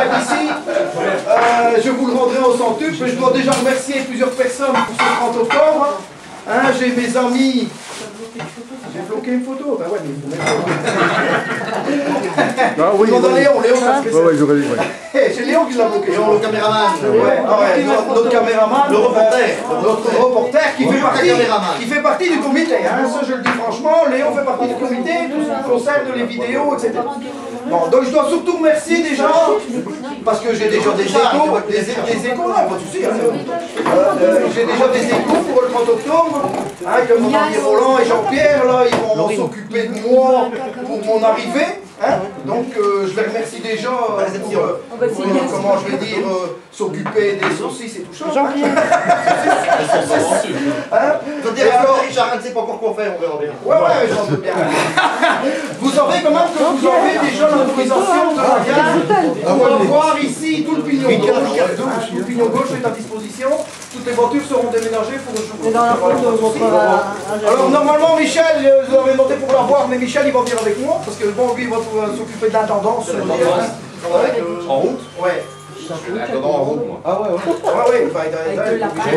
être ici. Je vous le rendrai au centuple. Je dois déjà remercier plusieurs personnes pour ce 30 octobre. Hein, j'ai mes amis. J'ai bloqué une photo. Ben ouais, mais il faut mettre. Ah oui, Léon, ça se fait. Ouais, j'aurais dit, ouais. C'est Léon qui l'a bloqué. Léon, le caméraman. Notre caméraman. Le reporter. Notre reporter qui fait partie du comité. Hein, ça, je le dis franchement. Léon fait partie du comité, tout ce qui concerne les vidéos, etc. Bon, donc je dois surtout remercier des gens, parce que j'ai déjà des échos, des échos, non, pas de souci. J'ai déjà des échos pour le 30 octobre, hein, comme mon ami Roland et Jean-Pierre, là, ils vont s'occuper de moi pour mon arrivée. Hein, donc je les remercie déjà pour comment je vais dire, s'occuper des saucisses et tout ça. Jean-Pierre. Et alors, Richard ne sait pas encore quoi faire, on verra bien. Ouais, j'en doute bien. Vous savez quand même que vous avez déjà l'autorisation de la gare. On va voir ici tout le pignon gauche. Tout le pignon gauche est à disposition. Toutes les voitures seront déménagées pour le jour. Alors normalement Michel, je l'avais demandé pour l'avoir, mais Michel il va venir avec moi, parce que bon, lui il va s'occuper de l'intendance. En route? Ouais. L'intendant en route, moi. Ah ouais,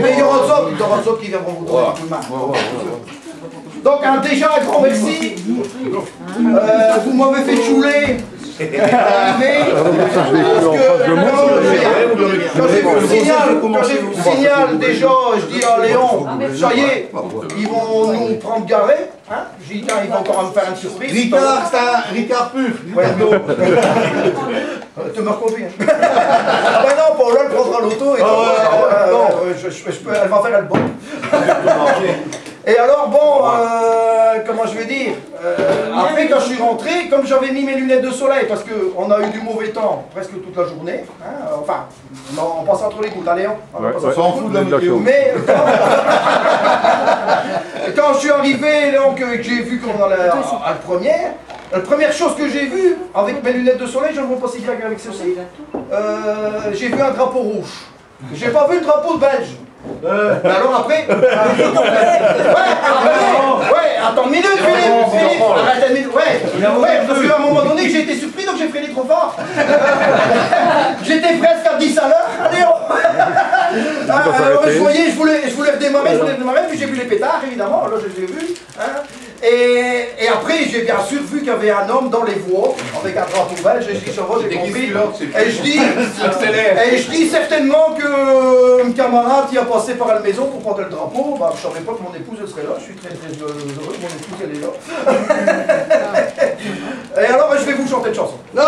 mais il y aura d'autres qui viendront vous donner un coup de main. Donc déjà un grand merci. Vous m'avez fait chouler. Quand j'ai vu le signal, déjà, je dis à Léon, ça y est, ils vont nous prendre garé. Hein? J'ai dit, il va encore me faire une surprise. Ricard, c'est un Ricard pur. Ouais, tu me reconduis. Ah ben non, Paul, elle prendra l'auto et elle va faire le bon. Et alors, bon, comment je vais dire, après quand je suis rentré, comme j'avais mis mes lunettes de soleil, parce qu'on a eu du mauvais temps presque toute la journée, hein, enfin, on passe entre les gouttes, hein, Léon? On s'en fout de la météo. Mais quand je suis arrivé, donc, que j'ai vu qu'on allait à la première chose que j'ai vue, avec mes lunettes de soleil, je ne vois pas si bien qu'avec ceci, j'ai vu un drapeau rouge. J'ai pas vu le drapeau belge. Mais alors après, attends une minute, Philippe, arrête une minute, ouais, parce qu'à un moment donné j'ai été surpris donc j'ai freiné trop fort. J'étais presque à 10 à l'heure, allez alors je voyais, je voulais redémarrer, puis j'ai vu les pétards évidemment, là je les ai vus. Hein. Et après, j'ai bien sûr vu qu'il y avait un homme dans les voies avec un drapeau belge, et je dis, ça va, j'ai compris. Et je dis certainement que un camarade qui a passé par la maison pour prendre le drapeau, bah, je ne savais pas que mon épouse elle serait là, je suis très très heureux que mon épouse elle est là. Et alors, je vais vous chanter une chanson. Non,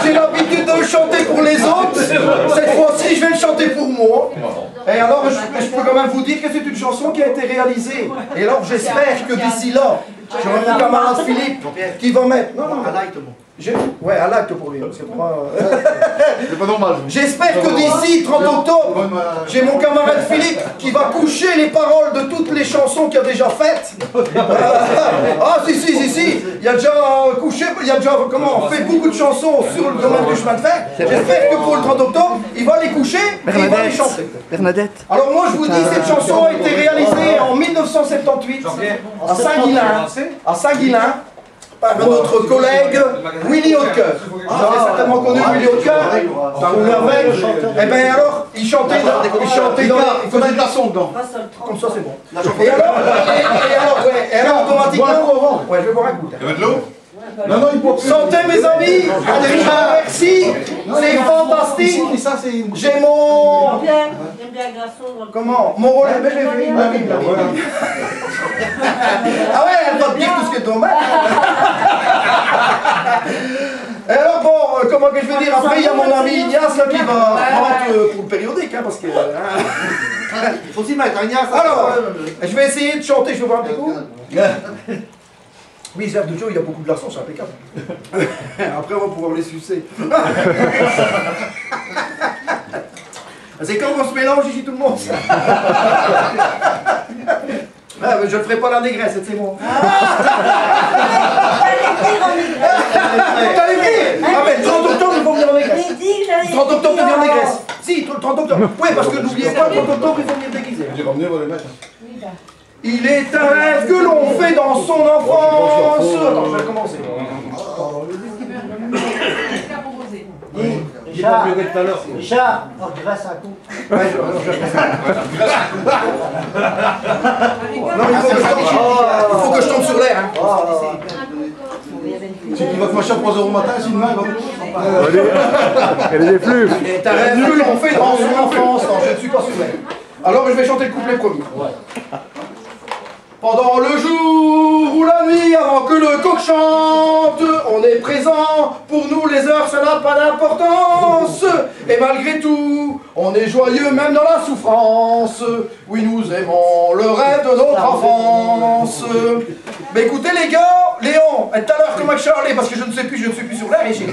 j'ai l'habitude de le chanter pour les autres, cette fois-ci je vais le chanter pour moi. Et alors je peux quand même vous dire que c'est une chanson qui a été réalisée. Et alors j'espère que d'ici là, j'aurai mon camarade Philippe qui va mettre... Non, un acte bon. Ouais, un acte pour lui. C'est pas normal. J'espère que d'ici 30 octobre, j'ai mon camarade Philippe qui va coucher les paroles de toutes les chansons qu'il a déjà faites. Ah si, il a déjà couché, il a déjà fait beaucoup de chansons sur le domaine du chemin de fer. J'espère que pour le 30 octobre, il va les coucher et il va les chanter. Bernadette. Alors moi je vous dis, cette chanson a été réalisée en 1978 à Saint-Guilain. Par notre collègue Willy Hautecoeur. Vous avez certainement connu Willy Hautecoeur, c'est un belge. Et bien alors, il chantait il faisait de la sonde dedans. Comme ça c'est bon. Et alors automatiquement, ouais, je vais boire un coup. Tu veux de l'eau? Non, il faut santé mes amis, merci, c'est fantastique. J'ai mon... Comment? Mon rôle, je l'ai vu. Ah ouais, elle va te dire tout ce que tu as. Et alors bon, comment que je vais dire, après il y a mon ami Ignace là qui va prendre pour le périodique, hein, parce que... Il faut s'y mettre, Ignace. Alors, je vais essayer de chanter, je vais voir un petit coup. Oui, Zerbe de Joe, il y a beaucoup de glaçons, c'est impeccable. Après, on va pouvoir les sucer. C'est quand on se mélange ici tout le monde. Ah, je ne ferai pas la négresse, c'est bon. T'as les pires. Ah mais le 30 octobre, ils vont venir en négresse. Le 30 octobre, ils vont venir en négresse. Si, le 30 octobre. Oui, parce que n'oubliez pas, le 30 octobre, ils vont venir déguisés. J'ai ramené, on va les mettre. Il est un rêve que l'on fait dans son enfance, Richard, Richard, on graisse un coup. Ouais, non, il faut que je tombe sur l'air. Hein. Il va te marcher à 3 € au matin, si demain il va. Elle est des flux. T'as rêvé que l'on fait dans son enfance, non, je ne suis pas sur l'air. Alors je vais chanter le couplet premier. Pendant le jour ou la nuit, avant que le coq chante, on est présent, pour nous les heures ça n'a pas d'importance. Et malgré tout, on est joyeux même dans la souffrance. Oui, nous aimons le rêve de notre enfance. Mais écoutez les gars, Léon, tout à l'heure comme avec Charlie, parce que je ne suis plus sur l'air ici.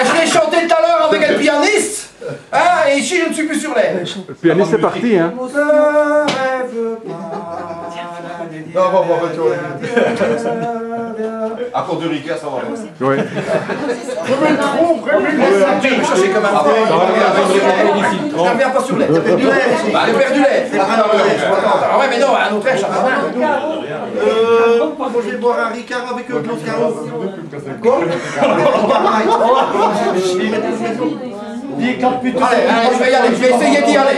Je l'ai chanté tout à l'heure avec un pianiste. Ah, et ici je ne suis plus sur l'air. Le pianiste est parti, hein. Non, bon, tu vois. À cause de Ricard, ça va. Oui. Je me trompe, je me chercher comme un je ne reviens pas sur l'air. J'ai perdu l'air. J'ai perdu l'air. Ah ouais, mais non, un autre air, ça va. Moi, je vais boire un Ricard avec de l'Oscaro. Quoi? Allez, je vais y aller, je vais essayer d'y aller,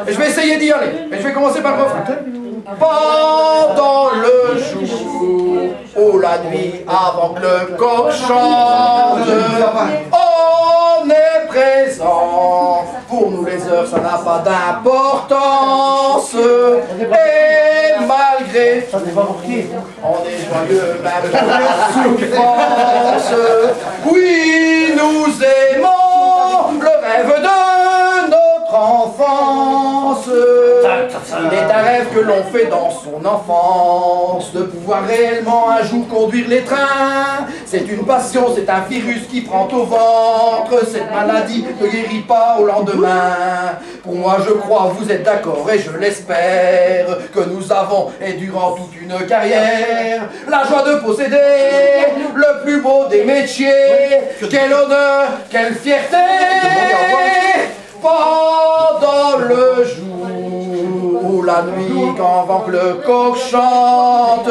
je vais essayer d'y aller. Et je vais commencer par le refrain. Pendant le jour ou la nuit avant que le coq chante, on est présent. Pour nous les heures ça n'a pas d'importance. Et malgré tout, on est joyeux même dans la souffrance. Oui, nous aimons le rêve de notre enfance. Il est un rêve que l'on fait dans son enfance, de pouvoir réellement un jour conduire les trains. C'est une passion, c'est un virus qui prend au ventre. Cette maladie ne guérit pas au lendemain. Pour moi je crois, vous êtes d'accord et je l'espère, que nous avons, et durant toute une carrière, la joie de posséder le plus beau des métiers. Quel honneur, quelle fierté. Pendant le jour ou la nuit, quand avant que le coq chante,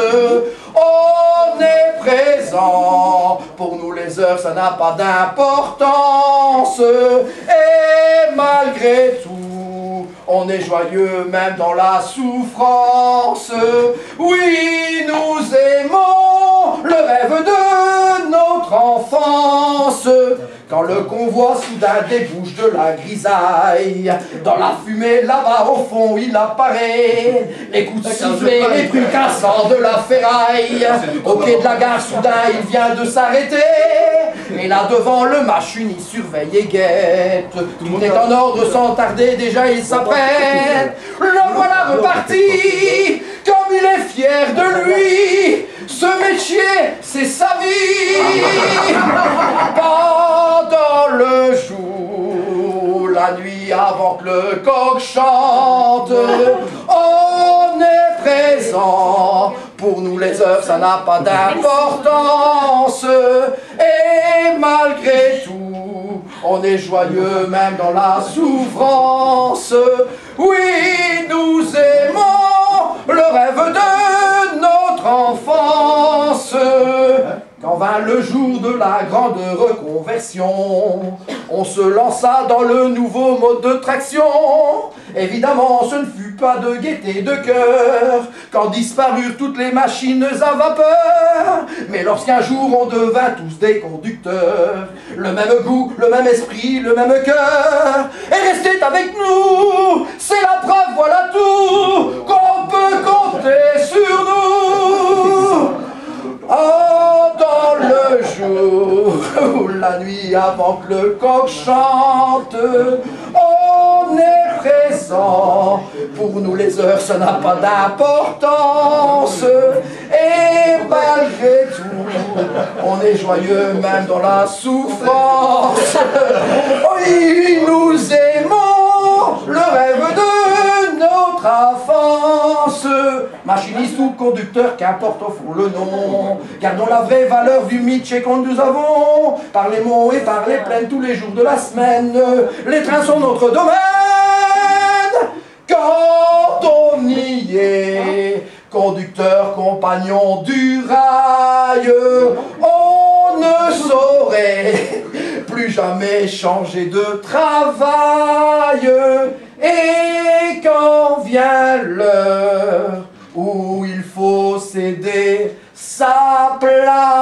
on est présent. Pour nous les heures ça n'a pas d'importance. Et malgré tout, on est joyeux même dans la souffrance. Oui, nous aimons le rêve de notre enfance. Quand le convoi soudain débouche de la grisaille, dans la fumée là-bas au fond il apparaît, les coups de sifflet, les bruits cassants de la ferraille. Au quai de la gare soudain il vient de s'arrêter, et là devant le machiniste surveille et guette. Tout est en ordre sans tarder, déjà il s'apprête. Le voilà reparti, comme il est fier de lui. Ce métier, c'est sa vie. Pendant le jour, la nuit avant que le coq chante, on est présent. Pour nous les heures, ça n'a pas d'importance. Et malgré tout, on est joyeux même dans la souffrance. Oui, nous aimons le rêve de notre enfance. Quand vint le jour de la grande reconversion, on se lança dans le nouveau mode de traction. Évidemment, ce ne fut pas de gaieté de cœur quand disparurent toutes les machines à vapeur. Mais lorsqu'un jour on devint tous des conducteurs, le même goût, le même esprit, le même cœur est resté avec nous. C'est la preuve, voilà tout, qu'on peut compter sur nous. Oh, dans le jour ou la nuit avant que le coq chante, on est présent. Pour nous les heures, ça n'a pas d'importance. Et malgré tout, on est joyeux même dans la souffrance. Oui, nous aimons le rêve de notre enfance. Machiniste ou conducteur, qu'importe au fond le nom, gardons la vraie valeur du métier que nous avons. Par les monts et par les plaines tous les jours de la semaine, les trains sont notre domaine. Quand on y est, conducteur, compagnon du rail, on ne saurait plus plus jamais changer de travail. Et quand vient l'heure où il faut céder sa place,